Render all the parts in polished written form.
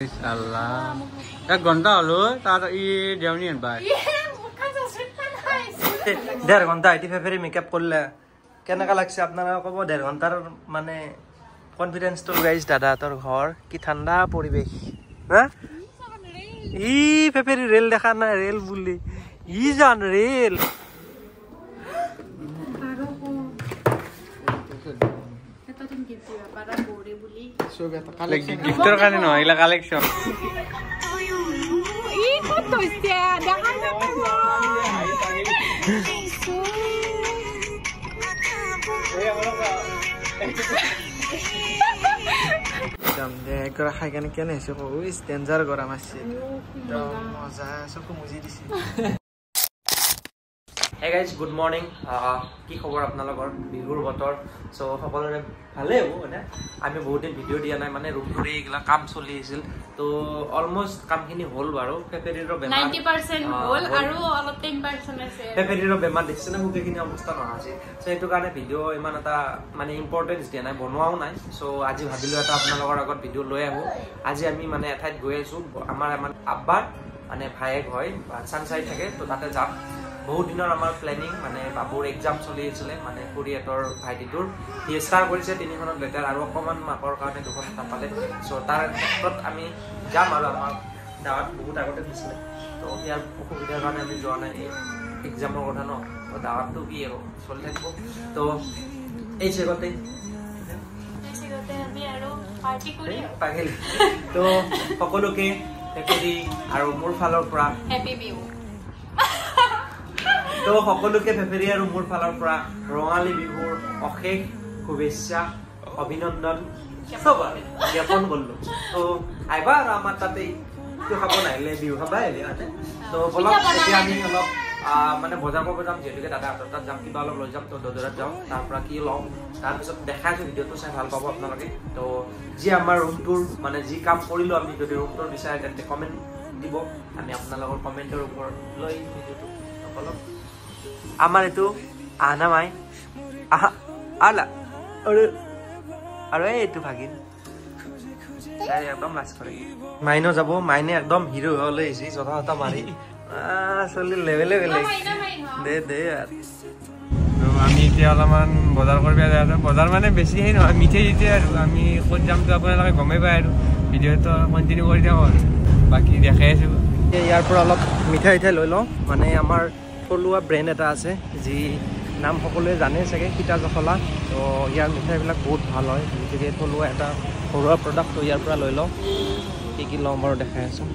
Allah. এক ঘন্টা হলো তার ই দেওনি ভাই। 1.5 ঘন্টা আইটি ফেফেরি মেকআপ করলে কেনেকা লাগছে আপনারা কব 1.5 ঘন্টার মানে কনফিডেন্স তো গাইস দাদা তোর ঘর কি ঠান্ডা পরিবেশ হ্যাঁ ই ফেফেরি রেল দেখা না রেল বুলি ই জান রেল গিফটর কারণে নয় এগুলা কালেকশন খাই কেনে কেনে ডেঞ্জাৰ গৰম আছে মজা চকু মুজি দিছে Hey guys, good morning. কি খবৰ আপোনালোকৰ বিহুৰ বতৰ সো সকলোৰে ভালে হ'ব না আমি বহুত দিন ভিডিও দিয়া নাই মানে ৰুমটোৰে এইগলা কাম চলি আছিল তো অলমোস্ট কামখিনি হ'ল বাৰু ফেফেৰিৰ বেমাৰ 90% হ'ল আৰু অলপ 10% আছে ফেফেৰিৰ বেমাৰ দিছে না মুখেখিনি অৱস্থা নহয় আছে সো এইটো কাৰণে ভিডিও ইমান এটা মানে ইম্পৰ্টেন্স দিয়া নাই বনোৱাও নাই সো আজি ভাবিলো এটা আপোনালোকৰ আগত ভিডিও লৈ আহো আজি আমি মানে এঠাইত গৈ আছো আমাৰ আব্বাৰ মানে ভায়েক হয় চানচাই থাকে তো তাতে যাম বহুত দিনৰ আমাৰ প্ল্যানিং মানে বাবুৰ এক্সাম চলি আছিল মানে কুৰিয়েটৰ ভাইটিটোৰ হি ষ্টাৰ কৰিছে তিনিখনত লেটাৰ আৰু অকমান মাকৰ কাৰণে দুখন নাপালে সো তাৰ ক্ষেত্ৰত আমি যাম আৰু আমাৰ দাঁত বহুত আগতে দিছিলে তো ইয়াৰ অসুবিধাৰ কাৰণে আমি যোৱা নাই এক্সামৰ কথা ন তো দাঁতটো কি আৰু চলি থাকিব তো এই চেগতে আমি আৰু পাৰ্টি কৰি পাগল তো সকলোকে হেপি আৰু মোৰ ফালৰ পৰা হেপি বিহু তো সকলোকে ফেফেৰি আৰু মোৰ ফালৰ পৰা ৰঙালী বিহুৰ অশেষ শুভেচ্ছা অভিনন্দন সবাই জ্ঞাপন কৰিলো তো আইবা আৰু আমাৰ তাতে তো খাব নাহিলে বিহু খাবা আহিলে মানে তো বলক এতিয়া আমি অলপ মানে বজাৰ কৰিব যাম যিহেতুকে দাদা তাত যাম কিবা অলপ লৈ যাম তো দদৰাত যাওঁ তাৰ পৰা কি লওঁ তাৰপিছত দেখাইছো ভিডিঅ'টো চাই ভাল পাব আপোনালোকে তো যি আমাৰ ৰুমটোৰ মানে যি কাম কৰিলো আমি যদি ৰুমটোৰ বিচাৰে তেন্তে কমেণ্ট দিব আমি আপোনালোকৰ কমেণ্টৰ ওপৰত লৈ ভিডিঅ'টো অলপ আমাৰ এইটো আনা মাই আলা আৰু এইটো ভাগিন একদম লাজ কৰে মাইনো যাব মাইনে একদম হিৰো হলে আহিছে জতা জতা মাৰি চলি লেভেলে বেলেগ দে দে আমি এতিয়া অলপমান বজাৰ কৰিব যায় আছো বজাৰ মানে বেছি হেৰি নহয় মিঠাই যেতিয়া আৰু আমি ক'ত যামতো আপোনালোকে গমেই পায় আৰু ভিডিঅ'টো কণ্টিনিউ কৰি থাকোঁ আৰু বাকী দেখাই আছো ইয়াৰ পৰা অলপ মিঠাই লৈ লওঁ মানে আমাৰ থলুৱা ব্ৰেণ্ড এটা আছে যি নাম সকলোৱে জানে চাগে সীতা জখলা তো ইয়াৰ মিঠাইবিলাক বহুত ভাল হয় গতিকে থলুৱা এটা ঘৰুৱা প্ৰডাক্ট ইয়াৰ পৰা লৈ লওঁ কি লওঁ বাৰু দেখাই আছোঁ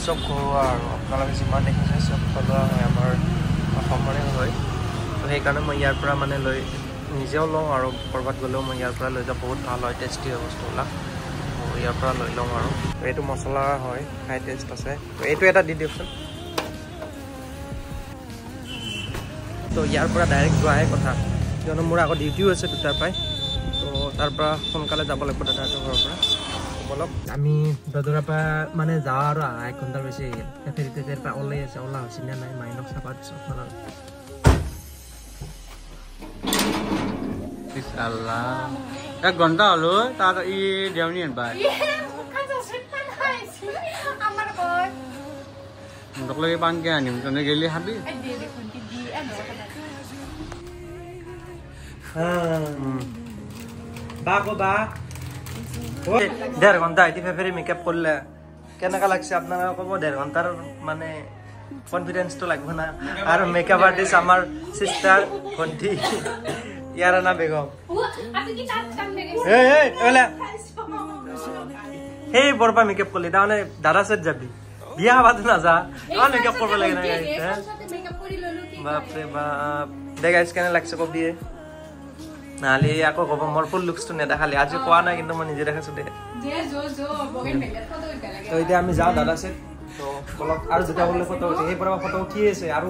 চব ঘৰুৱা আৰু আপোনালোকে যিমান দেখিছে চব থলুৱা হয় আমাৰ অসমৰে হয় তো সেইকাৰণে মই ইয়াৰ পৰা মানে লৈ নিজেও লওঁ আৰু ক'ৰবাত গ'লেও মই ইয়াৰ পৰা লৈ যাওঁ বহুত ভাল হয় টেষ্টি হয় বস্তুবিলাক ইয়াৰ পৰা লৈ লওঁ আৰু এইটো মছলা হয় হাই টেষ্ট আছে তো এইটো এটা দি দিয়কচোন তো ইয়াৰ পৰা ডাইৰেক্ট যোৱাহে কথা কিয়নো মোৰ আগত ডিউটিও আছে দুটাৰ পৰাই তো তাৰ পৰা সোনকালে যাব লাগিব দাদাহঁতৰ ঘৰৰ পৰা বলক আমি দদৰাৰ পৰা মানে যাওঁ আৰু 1 ঘণ্টাৰ বেছি ফেফেৰি তেতিয়াৰ পৰা ওলাই আছে ওলা হৈছে নে নাই মাইনক চাবা দিছোঁ আল্লাহ এক ঘন্টা হলো তার ই দেওনি ভাই লগে পানকে আনিম তনে গেলি খাবি বা কো বা 1.5 ঘন্টা আইটি ফেফেরি মেকআপ করলে কেনেকা লাগছে আপনারা কব 1.5 ঘন্টার মানে কনফিডেন্স তো লাগবে না আর মেকআপ আর্টিস্ট আমার সিস্টার ভন্টি ইয়ারানা বেগম এই বরপা মেকআপ করলি তাহলে দাদা সেট যাবি বিয়া বাদ না যা মেকআপ করবে লাগে না বাপরে বাপ দেখ গাইস কেনে লাগছে কব দিয়ে নালি আকৌ কব মোৰ ফুল লুকসটো নেদেখালি আজি কোৱা নাই কিন্তু মই নিজে দেখাছো দে তো এতিয়া আমি যাওঁ দাদা সেট তো বলক আৰু যেটা বলে ফটো উঠে এই পৰা ফটো উঠি আছে আৰু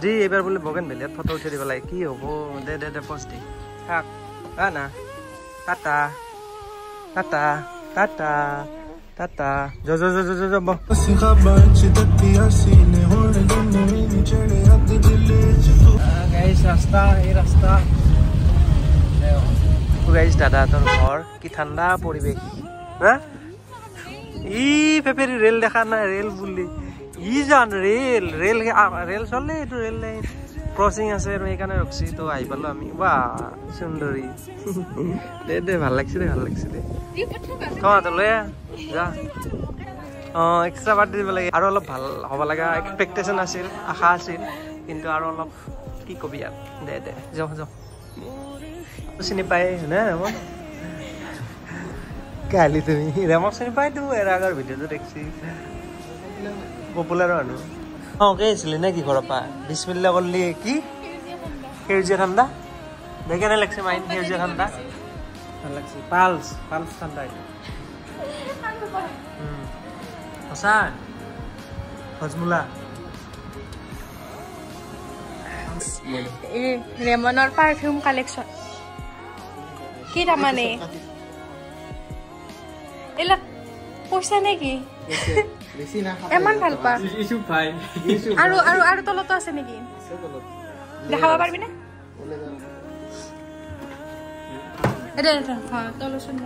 জি এবাৰ বলে বগেন বেলেট ফটো উঠি দিব লাগে কি হ'ব দে দে দে পোষ্ট দি থাক না টাটা টাটা টাটা টাটা যো যো যো যো যো গাইস রাস্তা এই রাস্তা গাইস দাদাহঁতৰ ঘৰ কি ঠাণ্ডা পৰিৱেশ হা ই ফেফেৰি ৰেল দেখা নাই ৰেল বুলি ই জান ৰেল ৰেল ৰেল চলে এইটো ৰেল লাইন ক্ৰচিং আছে আৰু সেইকাৰণে ৰখছি তো আহি পালো আমি বাহ সুন্দৰী দে ভাল লাগছে দে তো লৈ যা এক্সট্ৰা পাৰ্টি দিব লাগে আৰু অলপ ভাল হ'ব লগা এক্সপেক্টেশ্যন আছিল আশা আছিল কিন্তু আৰু অলপ কি কবি আৰু দে যাওঁ চিনি পাই হয়নে ৰেমক কালি তুমি ৰেমক চিনি পাইতো এৰ আগৰ ভিডিঅ'টো দেখছি পপুলাৰ মানুহ কে আছিলি নে কি ঘৰৰ পৰা বিছমিল্লা কৰিলি কি সেউজীয়া ঠাণ্ডা দে কেনে লাগছে মাইন সেউজীয়া ঠাণ্ডা ভাল লাগছে পালছ ঠাণ্ডা এইটো সঁচা হজমোলা ৰেমনৰ পাৰফিউম কালেকশ্যন কি তাৰমানে এইবিলাক পইচা নেকি ইমান ভাল পা আৰু তলতো আছে নেকি দেখাব পাৰিবি নে তলচোন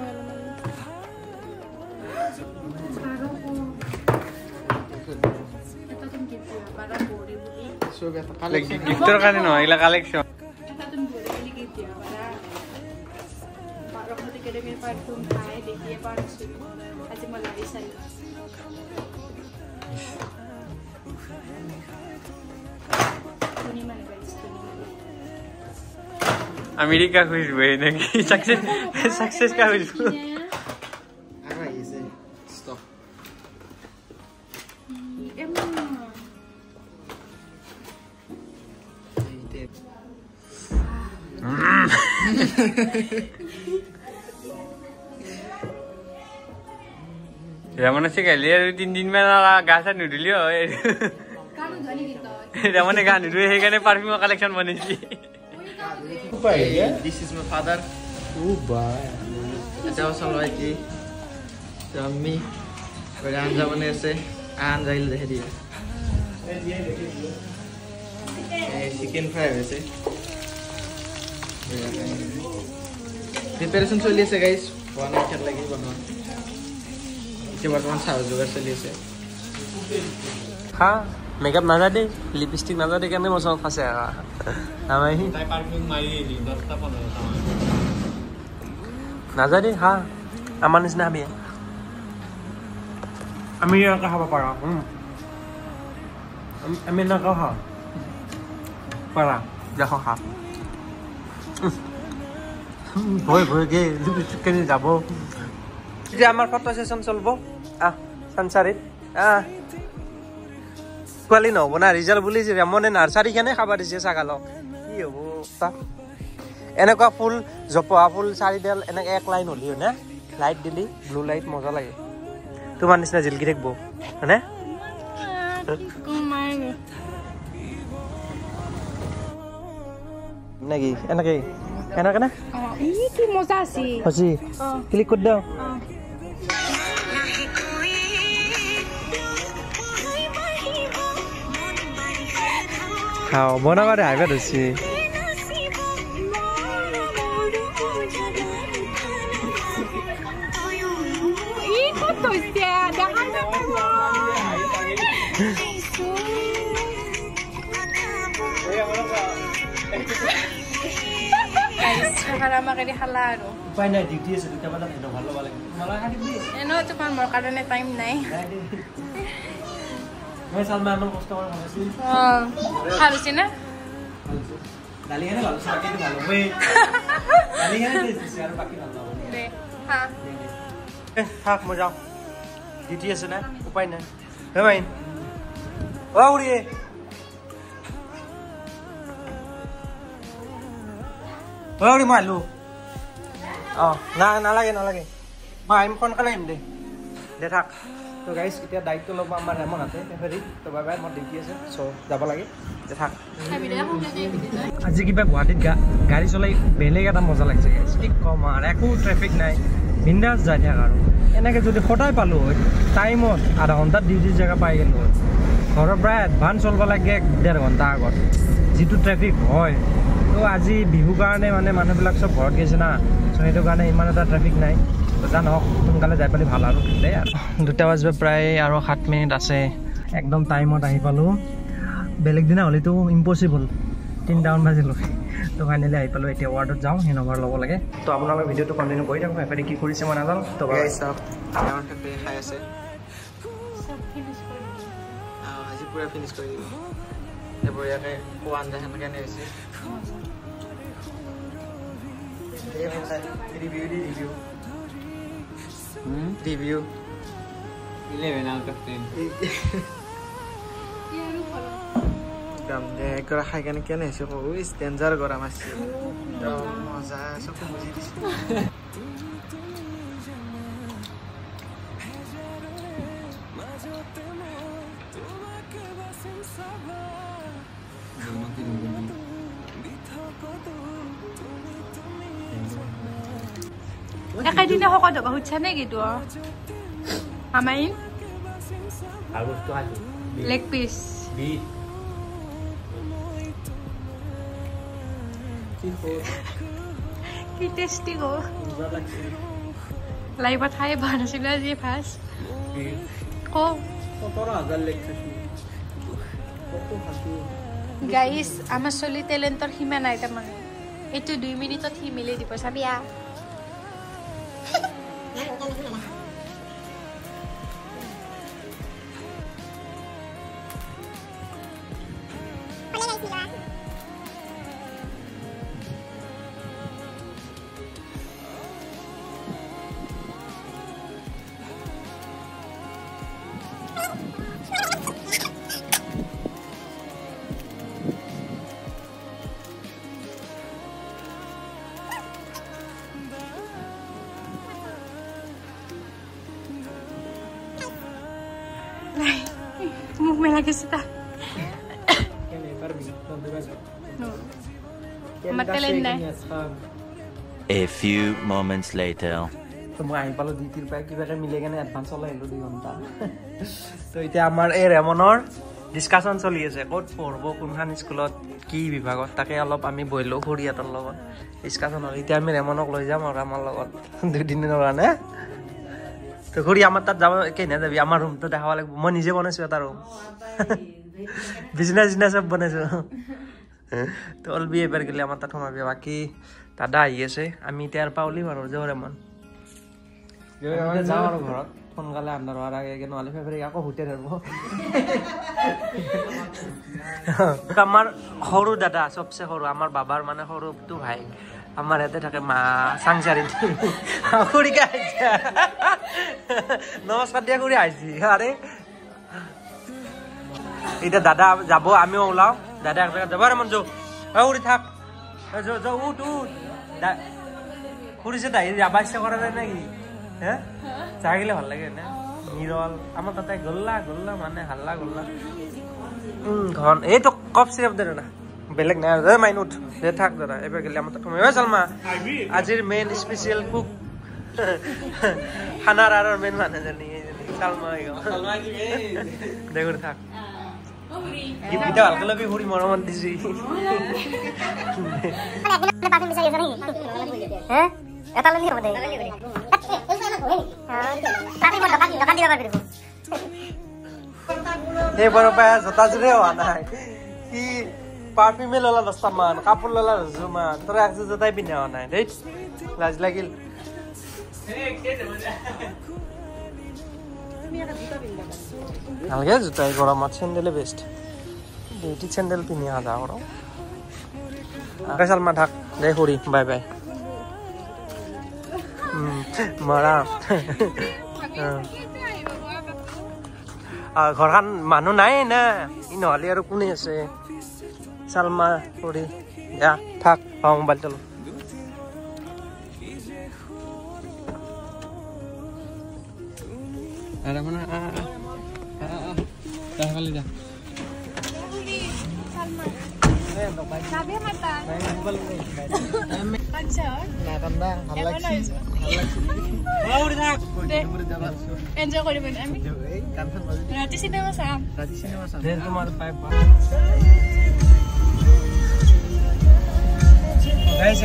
গিফ্টৰ কাৰণে নহয় এইগিলা কালেকশ্যন আমেৰিকা খুঁজবো নাকি সাকসেস কা খুঁজবো Ramona se galia 3 दिन में गासा नुडलियो Ramona ga नुडलियो हेगाने परफ्यूम कलेक्शन बनेछि This is my father. Oh boy. Jauh salai ki. Kami berangkat mana se? Anjail deh dia. Chicken fry वैसे. Preparation चलिए से guys. बना क्या लगी बना. इसके बाद कौन सा जुगाड़ चलिए से. हाँ मेकअप ना जाते लिपस्टिक ना जाते क्या नहीं मौसम फंसे आगा हमें ही परफ्यूम मारी दी 10 टा 15 टा ना जाते हाँ अमान इसने भी है अमीर का हवा पड़ा अमीर ना का हाँ पड़ा देखो हाँ भोय के लिपस्टिक के नहीं जाबो ये हमार फोटो सेशन चलबो संसारित কোৱালি নহব না ৰিজাল্ট বুলি ৰেমনে নাৰ্সাৰী কেনে খাবা দিছে ছাগালক কি হ'ব তা এনেকুৱা ফুল জপা ফুল চাৰিডাল এনেকে এক লাইন হলিও না লাইট দিলি ব্লু লাইট মজা লাগে তোমাৰ নিচিনা জিলকি থাকিব হয়নে নাকি এনেকে এনেকে না কি মজা আছে হসি ক্লিক কৰি দাও हाँ बना बारे आगे दसी ये फोटो से jangan Sekarang makan di halal. Upaya nak duty sesuatu apa nak hidup halal balik. Malah hari ni. Eno cuma mau karena time naik. मैं सालमान नो कस्टमर हमेसी harus ini डालियाने लालू साकी तो मालूम है डालियाने देश यार बाकी लालू deh हाँ हाँ मजा DTS ना उपाय ना है भाई वाह उड़िए वाह उड़ी मालू ना लगे माँ इम कौन करें दे थक तो गाइस इतना दायित्व लोग आमार रेमन आते फेरी तो बाय बाय मोर डिউটি আছে সো যাব লাগে থাক আজি কিবা গুৱাহাটীত গাড়ী চলাই বেলেগ এটা মজা লাগছে গাইস কি কম আর একো ট্রাফিক নাই বিন্দাস যাই থাক আর এনেকে যদি ফটাই পালো টাইমত আধা ঘন্টা ডিউটি জায়গা পাই গেল ঘৰৰ পৰা এডভান্স চলব লাগে 1.5 ঘন্টা আগত যেটো ট্ৰাফিক হয় তো আজি বিহু কাৰণে মানে মানুহবিলাক সব ঘৰত গৈছে না সো সেইটো কাৰণে ইমান এটা ট্ৰাফিক নাই যা নহওক সোনকালে যাই পালি ভাল আৰু দেই আৰু 2টা বাজিব প্ৰায় আৰু 7 মিনিট আছে একদম টাইমত আহি পালোঁ বেলেগ দিনা হ'লেতো ইম্পচিবল 3টামান বাজিলোঁ তো ফাইনেলি আহি পালোঁ এতিয়া ৱাৰ্ডত যাওঁ সেই নম্বৰ ল'ব লাগে তো আপোনালোকে ভিডিঅ'টো কণ্টিনিউ কৰি থাকক এফালে কি কৰিছে মই নাজানো তো চব আমাৰ ফেফে খাই আছে আজি পুৰা ফিনিছ কৰি দিব বঢ়িয়াকৈ খোৱা আঞ্জা সেনেকৈ আনি হৈছে ৰিভিউ 11 out of 10 একগৰা খাই কেনে কেনে হৈছে কওঁ ডেঞ্জাৰ গৰম আছে মজা চকু বুজি দিছোঁ একেদিনে শকত হ'ব খুজিছা নেকি তো আমাইন আৰু বস্তু খাইছোঁ লেগ পিচ বিট কি টেষ্টি গো লাইভত খাই ভাল নাছিলে আজি ফাৰ্ষ্ট গাইজ আমাৰ চলি টেলেণ্টৰ সীমা নাই তাৰমানে এইটো 2 মিনিটত সি মিলি দিব চাবিয়া মুখ মেলা গেছে তা আমার ট্যালেন্ট নাই A few moments later. তো মই আহি পালোঁ ডিউটিৰ পৰা কিবাকৈ মিলি কেনে এডভান্স ওলাই আহিলোঁ 2 ঘণ্টা তো এতিয়া আমাৰ এই ৰেমনৰ ডিছকাশ্যন চলি আছে ক'ত পঢ়িব কোনখন স্কুলত কি বিভাগত তাকে অলপ আমি বহিলোঁ খুৰীহঁতৰ লগত ডিছকাশ্যন হ'ল এতিয়া আমি ৰেমনক লৈ যাম আৰু আমাৰ লগত 2 দিনৰ কাৰণে তো খুৰী আমাৰ তাত যাব কেনে যাবি আমাৰ ৰুমটো দেখাব লাগিব মই নিজে বনাইছোঁ এটা ৰুম বিজনেছ চব বনাইছোঁ তো অলবি এবাৰ গ'লে আমাৰ তাত সোমাবি বাকী দাদা আহি আছে আমি এতিয়া আৰু পাউলি বাৰু যাওঁ ৰেমন যাওঁ আৰু ঘৰত সোনকালে আন্ধাৰ হোৱাৰ আগে নহ'লে ফেব্ৰুৱাৰী আকৌ হোটেল ধৰিব আমাৰ সৰু দাদা চবচে সৰু আমাৰ বাবাৰ মানে সৰুটো ভাই আমাৰ ইয়াতে থাকে মা চাংচাৰি খুৰীকে আহিছে নমস্কাৰ দিয়া খুৰী আহিছে আৰে এতিয়া দাদা যাব আমিও ওলাওঁ দাদা এক জেগাত যাব ৰেমন যাওঁ খুৰী থাক যাওঁ উঠ খুৰীছে তাই যাব ইচ্ছা কৰা নাই নেকি হে চাগিলে ভাল লাগে নে নিৰল আমাৰ তাতে গল্লা গল্লা মানে হাল্লা গল্লা ঘন এইটো কফ চিৰাপ দে না বেলেগ নাই আৰু মাইন উঠ দে থাক দাদা এবাৰ গেলে আমাৰ তাত সোমাই চালমা আজিৰ মেইন স্পেচিয়েল কুক খানাৰ আৰু মেইন মানুহজনী চালমা দে কৰি থাক গিফ্টটা ভালকে লবি খুৰী মৰমত দিছি এটা ললি হ'ব দে এইবাৰৰ পৰা জোতাযোৰে হোৱা নাই কি পাৰফিউমে ললা 10টা মান কাপোৰ ললা 10 মান তোৰ একযোৰ জোতাই পিন্ধা হোৱা নাই দেই লাজ লাগিল ভালকে জোতাই গৰমত চেণ্ডেলে বেষ্ট ডিউটি চেণ্ডেল পিন্ধি অহা যাওঁ আৰু চালমা থাক দে খুৰী বাই বাই মৰা ঘৰখন মানুহ নাই না ই নহ'লে আৰু কোনে আছে চালমা খুৰী যা থাক মোবাইলটো এনজয় কৰিব আমি ৰাতি চিনেমা চাম তোমাৰ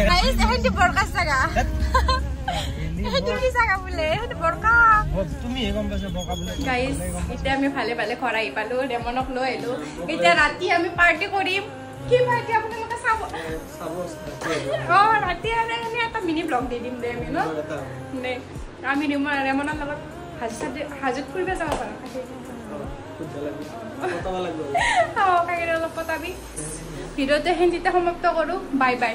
গাইজ এখন দি বৰকাছ জাগা তুমি জাগা বোলে বৰকা তুমি গম পাইছা বকা বোলে গাইজ এতিয়া আমি ভালে ভালে ঘৰ আহি পালো ৰেমনক লৈ আহিলো এতিয়া ৰাতি আমি পাৰ্টি কৰিম কি পাৰ্টি আপোনালোকে চাব ৰাতি এনে এটা মিনি ব্লগ দি দিম দে আমি ন দে আমি ৰেমনৰ লগত হাজত ফুৰিব যাব পাৰোঁ অলপ পতাবি ভিডিঅ'টো হিন্দীতে সমাপ্ত কৰোঁ বাই বাই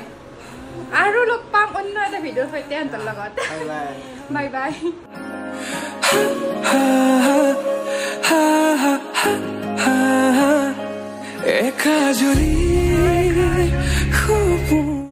আৰু লগ পাম অন্য এটা ভিডিঅ'ৰ সৈতে সিহঁতৰ লগত বাই বাই একা জুৰি